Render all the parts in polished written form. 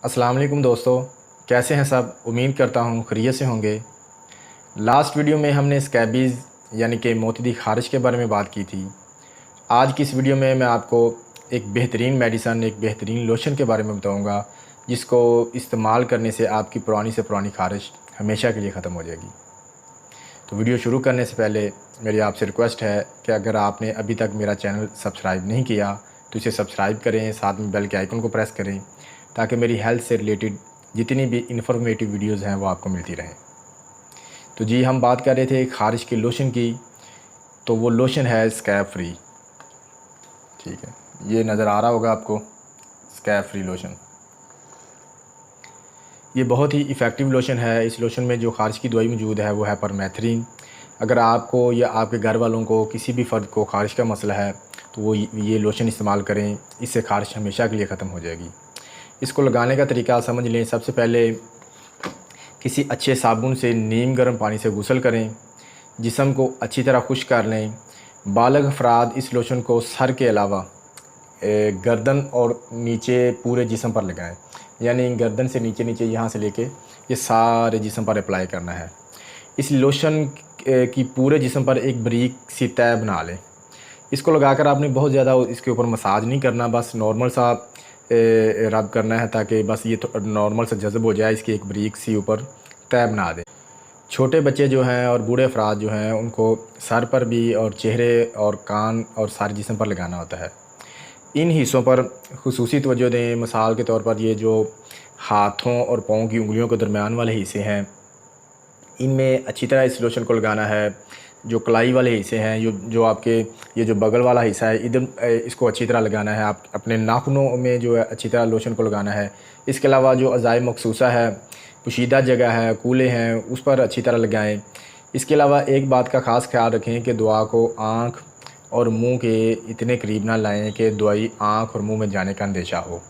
अस्सलाम वालेकुम दोस्तों, कैसे हैं सब। उम्मीद करता हूँ खैरियत से होंगे। लास्ट वीडियो में हमने स्कैबीज़ यानी कि मोतीदी ख़ारिश के बारे में बात की थी। आज की इस वीडियो में मैं आपको एक बेहतरीन मेडिसन, एक बेहतरीन लोशन के बारे में बताऊँगा, जिसको इस्तेमाल करने से आपकी पुरानी से पुरानी ख़ारिश हमेशा के लिए ख़त्म हो जाएगी। तो वीडियो शुरू करने से पहले मेरी आपसे रिक्वेस्ट है कि अगर आपने अभी तक मेरा चैनल सब्सक्राइब नहीं किया तो इसे सब्सक्राइब करें, साथ में बेल के आइकन को प्रेस करें ताकि मेरी हेल्थ से रिलेटेड जितनी भी इंफॉर्मेटिव वीडियोस हैं वो आपको मिलती रहें। तो जी, हम बात कर रहे थे ख़ारिश के लोशन की। तो वो लोशन है स्कैब फ्री। ठीक है, ये नज़र आ रहा होगा आपको, स्कैब फ्री लोशन। ये बहुत ही इफ़ेक्टिव लोशन है। इस लोशन में जो ख़ारिश की दवाई मौजूद है वो है परमेथ्रिन। अगर आपको या आपके घर वालों को किसी भी फ़र्द को ख़ारिश का मसला है तो वो ये लोशन इस्तेमाल करें, इससे ख़ारिश हमेशा के लिए ख़त्म हो जाएगी। इसको लगाने का तरीका समझ लें। सबसे पहले किसी अच्छे साबुन से नीम गर्म पानी से गुस्ल करें, जिस्म को अच्छी तरह खुश्क कर लें। बालिग़ अफराद इस लोशन को सर के अलावा गर्दन और नीचे पूरे जिस्म पर लगाएं, यानी गर्दन से नीचे नीचे यहाँ से लेके ये सारे जिस्म पर अप्लाई करना है। इस लोशन की पूरे जिस्म पर एक बारीक सी तह बना लें। इसको लगाकर आपने बहुत ज़्यादा इसके ऊपर मसाज नहीं करना, बस नॉर्मल सा रब करना है ताकि बस ये तो नॉर्मल से जज़ब हो जाए। इसकी एक बारीक सी ऊपर तह बना दें। छोटे बच्चे जो हैं और बूढ़े अफराद जो हैं उनको सर पर भी और चेहरे और कान और सारे जिस्म पर लगाना होता है। इन हिस्सों पर खुसूसी तवज्जो दें। मिसाल के तौर पर ये जो हाथों और पाँव की उंगलियों के दरमियान वाले हिस्से हैं, इनमें अच्छी तरह इस लोशन को लगाना है। जो कलाई वाले हिस्से हैं, जो आपके ये जो बगल वाला हिस्सा है, इधर इसको अच्छी तरह लगाना है। आप अपने नाखूनों में जो है अच्छी तरह लोशन को लगाना है। इसके अलावा जो अज़ाए मखसूसा है, पोशीदा जगह है, कूले हैं, उस पर अच्छी तरह लगाएं। इसके अलावा एक बात का ख़ास ख्याल रखें कि दुआ को आँख और मुंह के इतने करीब ना लाएं कि दवाई आँख और मुंह में जाने का अंदेशा हो।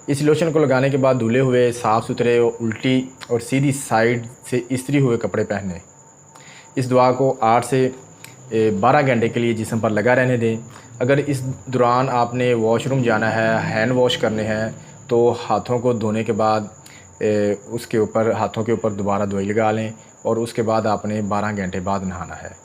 इस लोशन को लगाने के बाद धुले हुए, साफ़ सुथरे, उल्टी और सीधी साइड से इस्त्री हुए कपड़े पहनें। इस दुआ को 8 से 12 घंटे के लिए जिस्म पर लगा रहने दें। अगर इस दौरान आपने वॉशरूम जाना है, हैंड वॉश करने हैं, तो हाथों को धोने के बाद उसके ऊपर हाथों के ऊपर दोबारा दवाई लगा लें और उसके बाद आपने 12 घंटे बाद नहाना है।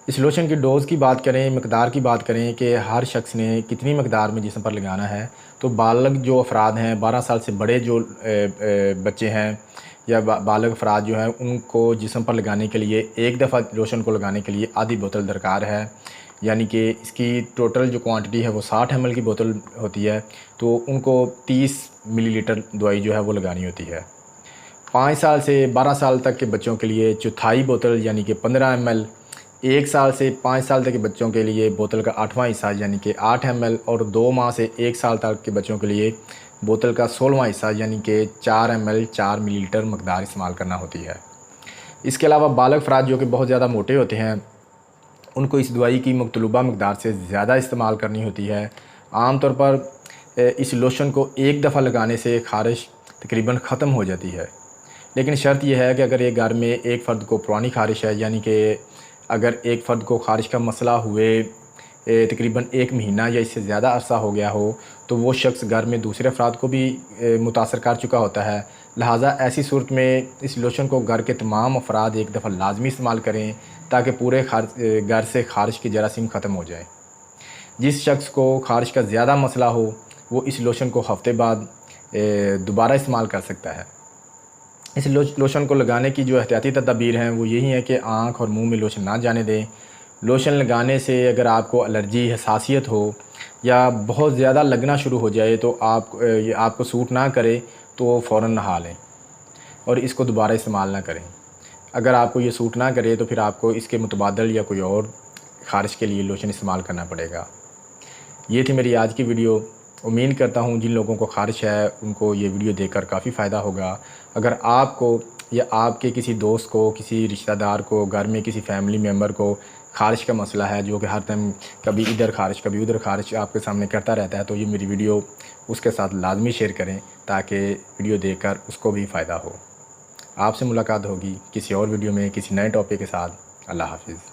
इस लोशन की डोज़ की बात करें, मकदार की बात करें कि हर शख्स ने कितनी मकदार में जिस्म पर लगाना है, तो बालिग़ जो अफराद हैं, 12 साल से बड़े जो बच्चे हैं या बालिग़ अफराद जो हैं, उनको जिस्म पर लगाने के लिए एक दफ़ा लोशन को लगाने के लिए आधी बोतल दरकार है। यानी कि इसकी टोटल जो क्वांटिटी है वो 60 ml की बोतल होती है, तो उनको 30 मिलीलीटर दवाई जो है वो लगानी होती है। 5 साल से 12 साल तक के बच्चों के लिए चौथाई बोतल यानी कि 15 ml, 1 साल से 5 साल तक के बच्चों के लिए बोतल का 8वां हिस्सा यानी कि 8 ml, और 2 माह से 1 साल तक के बच्चों के लिए बोतल का 16वां हिस्सा यानी कि 4 ml 4 मिलीलीटर मकदार इस्तेमाल करना होती है। इसके अलावा बालिग़ अफराद जो कि बहुत ज़्यादा मोटे होते हैं, उनको इस दवाई की मतलूबा मकदार से ज़्यादा इस्तेमाल करनी होती है। आम तौर पर इस लोशन को एक दफ़ा लगाने से ख़ारिश तकरीबन ख़त्म हो जाती है। लेकिन शर्त यह है कि अगर ये घर में एक फ़र्द को पुरानी ख़ारिश है, यानी कि अगर एक फ़र्द को ख़ारिश का मसला हुए तकरीबन 1 महीना या इससे ज़्यादा अरसा हो गया हो, तो वो शख्स घर में दूसरे अफराद को भी मुतासर कर चुका होता है। लिहाजा ऐसी सूरत में इस लोशन को घर के तमाम अफराद एक दफ़ा लाजमी इस्तेमाल करें ताकि पूरे घर से ख़ारिश की जरासीम ख़त्म हो जाए। जिस शख्स को ख़ारिश का ज़्यादा मसला हो वो इस लोशन को हफ़्ते बाद दोबारा इस्तेमाल कर सकता है। इस लोशन को लगाने की जो एहतियाती तदबीर हैं वो यही है कि आँख और मुंह में लोशन ना जाने दें। लोशन लगाने से अगर आपको एलर्जी, हसासियत हो या बहुत ज़्यादा लगना शुरू हो जाए तो ये आपको सूट ना करे तो फ़ौरन नहा लें और इसको दोबारा इस्तेमाल ना करें। अगर आपको ये सूट ना करे तो फिर आपको इसके मुतबादल या कोई और ख़ारिश के लिए लोशन इस्तेमाल करना पड़ेगा। ये थी मेरी आज की वीडियो। उम्मीद करता हूँ जिन लोगों को ख़ारिश है उनको ये वीडियो देखकर काफ़ी फ़ायदा होगा। अगर आपको या आपके किसी दोस्त को, किसी रिश्तेदार को, घर में किसी फैमिली मेम्बर को ख़ारिश का मसला है, जो कि हर टाइम कभी इधर ख़ारिश कभी उधर ख़ारिश आपके सामने करता रहता है, तो ये मेरी वीडियो उसके साथ लाजमी शेयर करें ताकि वीडियो देखकर उसको भी फ़ायदा हो। आपसे मुलाकात होगी किसी और वीडियो में किसी नए टॉपिक के साथ। अल्लाह हाफ़िज़।